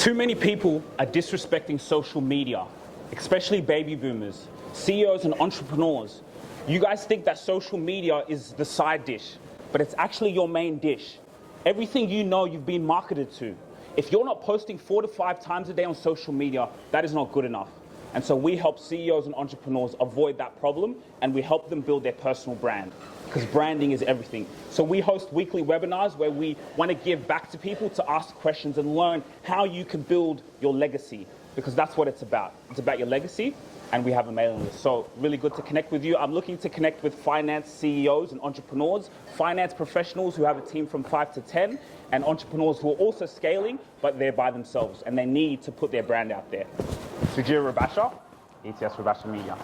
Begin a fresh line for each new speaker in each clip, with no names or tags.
Too many people are disrespecting social media, especially baby boomers, CEOs and entrepreneurs. You guys think that social media is the side dish, but it's actually your main dish. Everything you know you've been marketed to. If you're not posting 4 to 5 times a day on social media, that is not good enough. And so we help CEOs and entrepreneurs avoid that problem, and we help them build their personal brand, because branding is everything. So we host weekly webinars where we want to give back to people to ask questions and learn how you can build your legacy, because that's what it's about. It's about your legacy, and we have a mailing list. So really good to connect with you. I'm looking to connect with finance CEOs and entrepreneurs, finance professionals who have a team from 5 to 10, and entrepreneurs who are also scaling, but they're by themselves, and they need to put their brand out there. Sugira Rubasha, ETS Rubasha Media.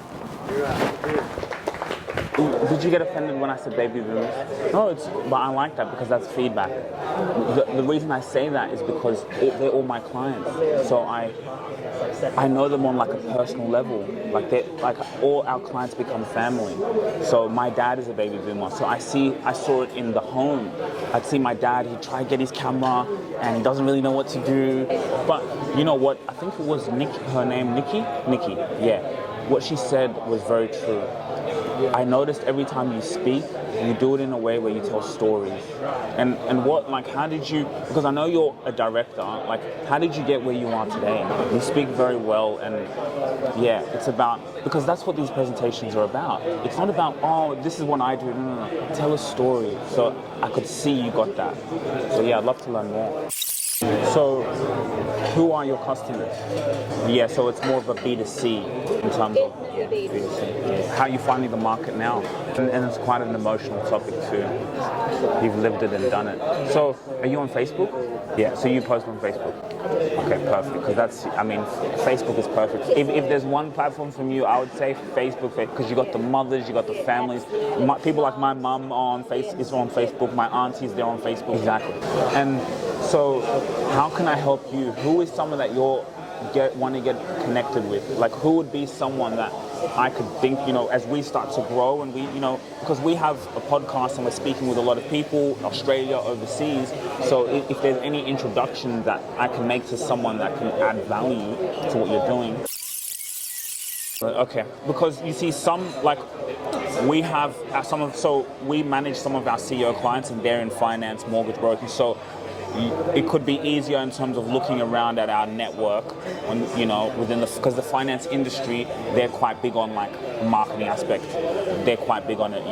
Did you get offended when I said baby boomers? No, but I like that because that's feedback. The reason I say that is because they're all my clients. So I know them on like a personal level. Like all our clients become family. So my dad is a baby boomer. So I saw it in the home. I'd see my dad, he'd try to get his camera and he doesn't really know what to do. But you know what? I think it was her name, Nikki, yeah. What she said was very true. I noticed every time you speak, you do it in a way where you tell stories. And how did you, because I know you're a director, how did you get where you are today? You speak very well, and yeah, it's about, because that's what these presentations are about. It's not about, oh, this is what I do. No. Tell a story. So I could see you got that. So yeah, I'd love to learn more. So, who are your customers? Yeah, so it's more of a B2C in terms of B2C. How are you finding the market now? And it's quite an emotional topic too. You've lived it and done it. So, are you on Facebook? Yeah, so you post on Facebook. Okay, perfect. Because Facebook is perfect. If there's one platform from you, I would say Facebook, because you got the mothers, you got the families. People like my mum is on Facebook, my aunties, they're on Facebook. Exactly. And so, how can I help you? Who is someone that want to get connected with? Who would be someone that I could think, as we start to grow and we, because we have a podcast and we're speaking with a lot of people, Australia, overseas. So if there's any introduction that I can make to someone that can add value to what you're doing. Okay, because you see we manage some of our CEO clients and they're in finance, mortgage broking. So it could be easier in terms of looking around at our network, because the finance industry, they're quite big on marketing aspect. They're quite big on it,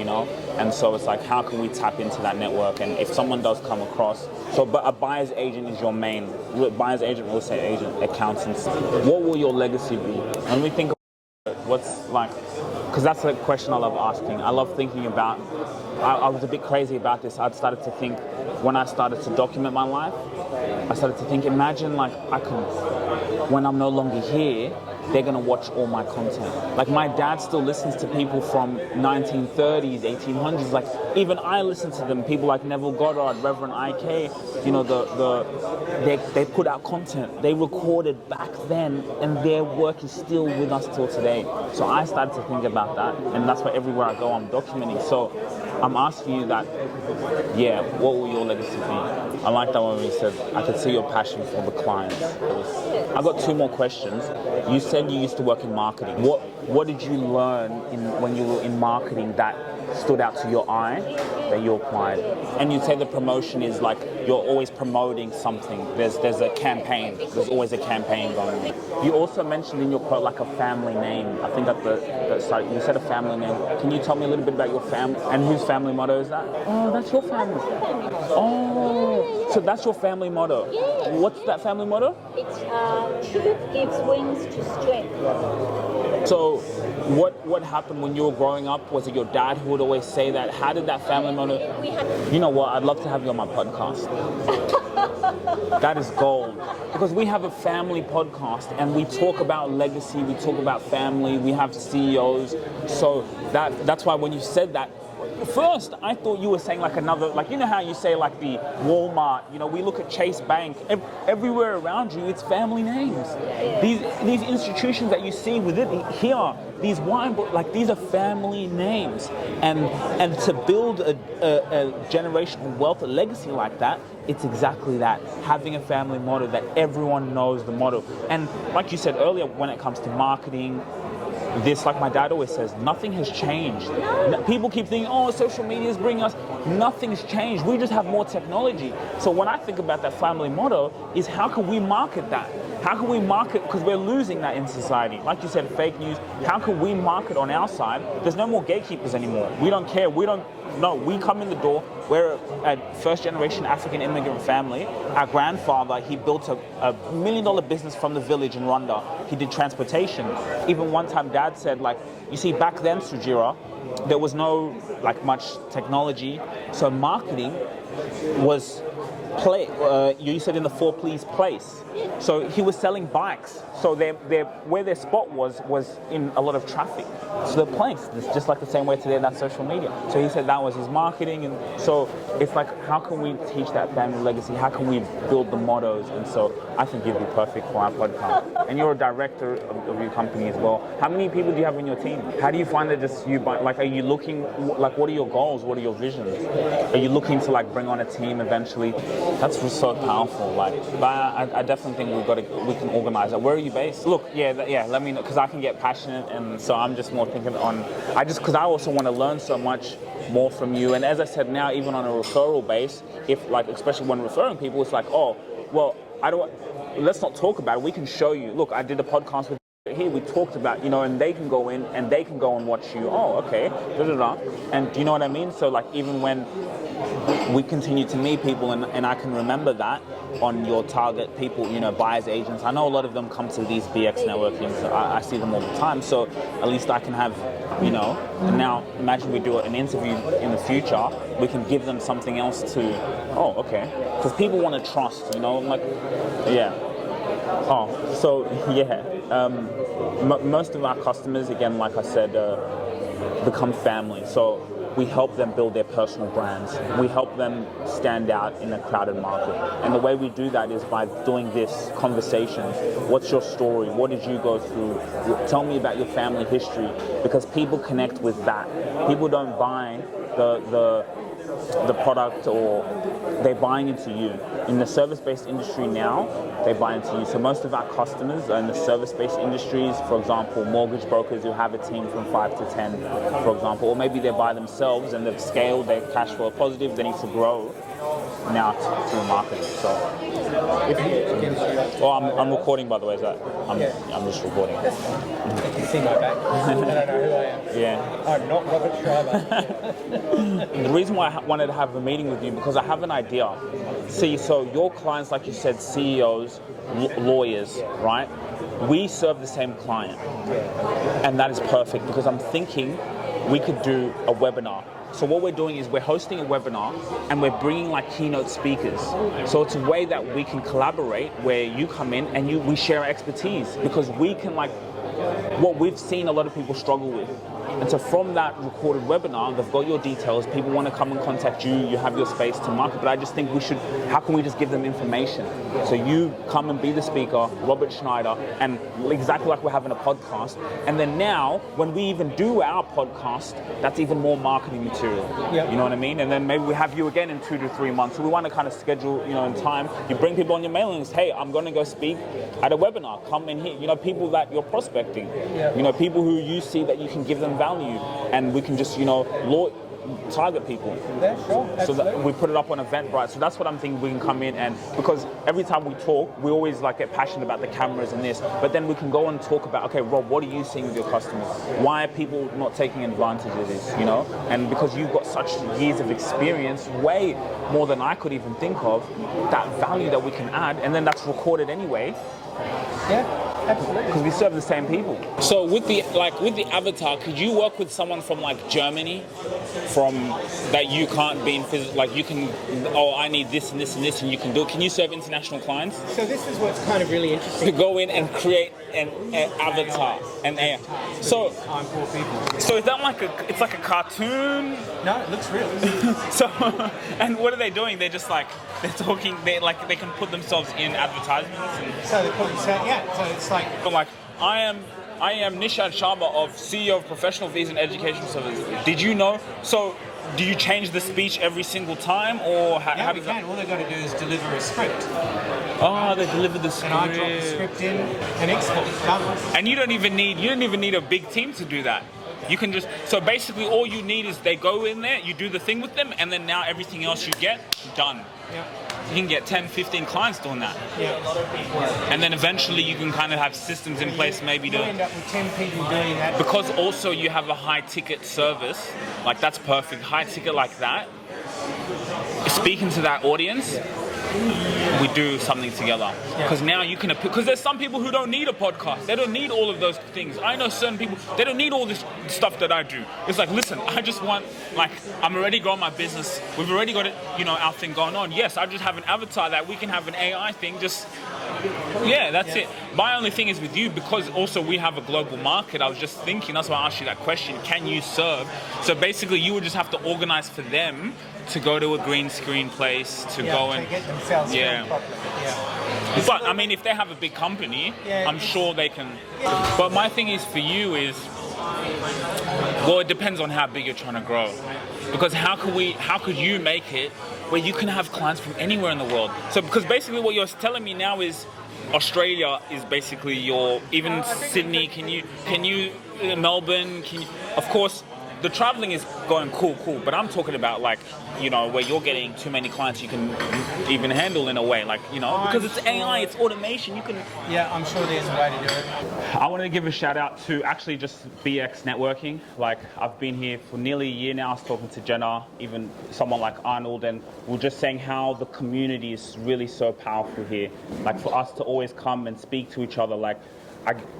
and so it's how can we tap into that network? And if someone does come across, but a buyer's agent is your main buyer's agent, real estate agent, accountants. What will your legacy be? When we think about because that's a question I love asking. I love thinking about. I was a bit crazy about this. I'd started to think, when I started to document my life, I started to think, imagine when I'm no longer here, they're going to watch all my content. My dad still listens to people from 1930s, 1800s. Even I listen to them, people like Neville Goddard, Reverend I.K., they put out content. They recorded back then, and their work is still with us till today. So I started to think about that, and that's why everywhere I go, I'm documenting. So I'm asking you that, what will your legacy be? I like that one when you said, I could see your passion for the clients. I've got 2 more questions. You said you used to work in marketing. What did you learn when you were in marketing that stood out to your eye that you applied? And you say the promotion is you're always promoting something. There's a campaign. There's always a campaign going on. You also mentioned in your quote a family name. I think at the start you said a family name. Can you tell me a little bit about your family and whose family motto is that? Oh, that's your family. Oh, so that's your family motto.
Yeah.
What's that family motto?
It's truth gives wings to strength.
So what happened when you were growing up? Was it your dad who would always say that? How did that family motto? You know what? I'd love to have you on my podcast. That is gold. Because we have a family podcast and we talk about legacy, we talk about family, we have CEOs. So that's why when you said that, first I thought you were saying like another, like, you know how you say like the Walmart, you know, we look at Chase Bank, everywhere around you it's family names. These institutions that you see with it here, these wine, like, these are family names, and to build a generational wealth, a legacy like that, it's exactly that, having a family motto that everyone knows the motto. And like you said earlier, when it comes to marketing, this, like my dad always says, nothing has changed. People keep thinking, oh, social media is bringing us, nothing's changed. We just have more technology. So when I think about that family motto is, how can we market that? How can we market, because we're losing that in society. Like you said, fake news. How can we market on our side? There's no more gatekeepers anymore. We don't care. We come in the door. We're a first generation African immigrant family. Our grandfather, he built a $1 million business from the village in Rwanda. He did transportation. Even one time Dad said, like, you see, back then, Sugira, there was no like much technology. So marketing was you said in the 4 Please place. So he was selling bikes. So where their spot was in a lot of traffic. So the place, it's just like the same way today, that's social media. So he said that was his marketing. And so it's like, how can we teach that family legacy? How can we build the mottos? And so I think you'd be perfect for our podcast. And you're a director of your company as well. How many people do you have in your team? How do you find that just you, like, are you looking, like, what are your goals? What are your visions? Are you looking to like bring on a team eventually? That's just so powerful. Like, but I definitely think we can organize that. Where are you based? Look, let me know, because I can get passionate, and so I'm just more thinking because I also want to learn so much more from you. And as I said, now even on a referral base, if like, especially when referring people, it's like, oh, well, let's not talk about it. We can show you. Look, I did a podcast with here, we talked about, you know, and they can go in and they can go and watch you. Oh, okay, and do you know what I mean? So like, even when we continue to meet people, and I can remember that on your target people, you know, buyers agents. I know a lot of them come to these BX networking, so I see them all the time. So at least I can have, you know, and now imagine we do an interview in the future, we can give them something else to, oh, okay. Because people want to trust, you know, like, yeah. Oh, so yeah. Most of our customers, again, like I said, become family. So we help them build their personal brands. We help them stand out in a crowded market. And the way we do that is by doing this conversations. What's your story? What did you go through? Tell me about your family history. Because people connect with that. People don't buy the product, or they're buying into you. In the service-based industry now, they buy into you. So most of our customers are in the service-based industries, for example, mortgage brokers who have a team from 5 to 10, for example, or maybe they're by themselves and they've scaled, they're cash flow positive, they need to grow now through marketing. So, I'm recording, by the way. Is that I'm just recording.
You can see my back. I don't know who I am.
Yeah.
I'm not Robert Schreiber.
The reason why I wanted to have a meeting with you, because I have an idea. See, so your clients, like you said, CEOs, lawyers, right? We serve the same client. And that is perfect, because I'm thinking we could do a webinar. So what we're doing is we're hosting a webinar and we're bringing like keynote speakers. So it's a way that we can collaborate, where you come in and we share our expertise, because we can, like, what we've seen a lot of people struggle with. And so from that recorded webinar, they've got your details, people want to come and contact you, you have your space to market, but I just think how can we just give them information? So you come and be the speaker, Robert Schneider, and exactly like we're having a podcast. And then now, when we even do our podcast, that's even more marketing material. Yep. You know what I mean? And then maybe we have you again in 2 to 3 months. So we want to kind of schedule, you know, in time. You bring people on your mailing list. Hey, I'm going to go speak at a webinar. Come in here. You know, people that you're prospecting. Yep. You know, people who you see that you can give them value, and we can just, you know, target people.
Yeah, sure.
So that we put it up on Eventbrite. So that's what I'm thinking. We can come in, and because every time we talk, we always like get passionate about the cameras and this, but then we can go and talk about, okay, Rob, what are you seeing with your customers? Why are people not taking advantage of this? You know, and because you've got such years of experience, way more than I could even think of, that value that we can add, and then that's recorded anyway.
Yeah, absolutely.
Because we serve the same people. So with the avatar, could you work with someone from like Germany, from that you can't be in physical, like you can, oh, I need this and this and this, and you can do it. Can you serve international clients?
So this is what's kind of really interesting.
To go in and create an avatar, So is that like it's like a cartoon?
No, it looks real.
So, and what are they doing? They're just like, they're talking, they can put themselves in advertisements.
So it's like.
But like, I am Nishad Sharma of CEO of Professional Fees and Education Services. Did you know? So, do you change the speech every single time, or how
we can. All they've got to do is deliver a script.
Oh, they deliver the script.
And I drop the script in and export. Done.
And you don't even need a big team to do that. You can just, so basically all you need is they go in there, you do the thing with them, and then now everything else you get, done.
Yeah.
You can get 10, 15 clients doing that.
Yeah.
And then eventually you can kind of have systems in place maybe to...
You end up with 10 people doing that.
Because also you have a high ticket service, like that's perfect, high ticket like that. Speaking to that audience, we do something together. Because now you can, because there's some people who don't need a podcast. They don't need all of those things. I know certain people, they don't need all this stuff that I do. It's like, listen, I just want, like, I'm already growing my business. We've already got it, our thing going on. Yes, I just have an avatar that we can have an AI thing. Just, that's it. My only thing is with you, because also we have a global market, I was just thinking, that's why I asked you that question, can you serve? So basically you would just have to organize for them to go to a green screen place, to go and
get themselves properly.
But I mean, if they have a big company, I'm sure they can. But my thing is for you is, well, it depends on how big you're trying to grow. Because how could you make it where you can have clients from anywhere in the world? So because basically what you're telling me now is Australia is basically your, even Sydney, can you Melbourne, of course. The traveling is going cool, but I'm talking about like, where you're getting too many clients you can even handle in a way, like, because it's AI, it's automation, you can...
Yeah, I'm sure there's a way to do it.
I want to give a shout out to actually just BX Networking. Like, I've been here for nearly a year now. I was talking to Jenna, even someone like Arnold, and we're just saying how the community is really so powerful here. Like, for us to always come and speak to each other, like,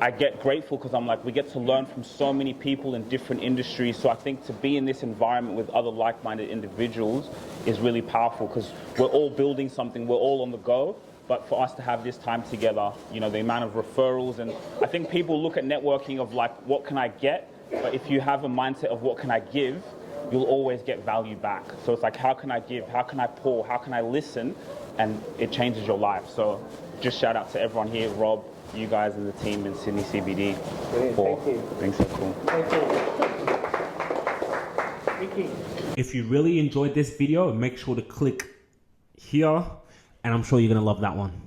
I get grateful because I'm like, we get to learn from so many people in different industries. So I think to be in this environment with other like-minded individuals is really powerful because we're all building something, we're all on the go. But for us to have this time together, the amount of referrals, and I think people look at networking of like, what can I get? But if you have a mindset of what can I give, you'll always get value back. So it's like, how can I give? How can I pour? How can I listen? And it changes your life. So just shout out to everyone here, Rob, you guys and the team in Sydney CBD for being so cool.
Thank you.
If you really enjoyed this video, make sure to click here, and I'm sure you're gonna love that one.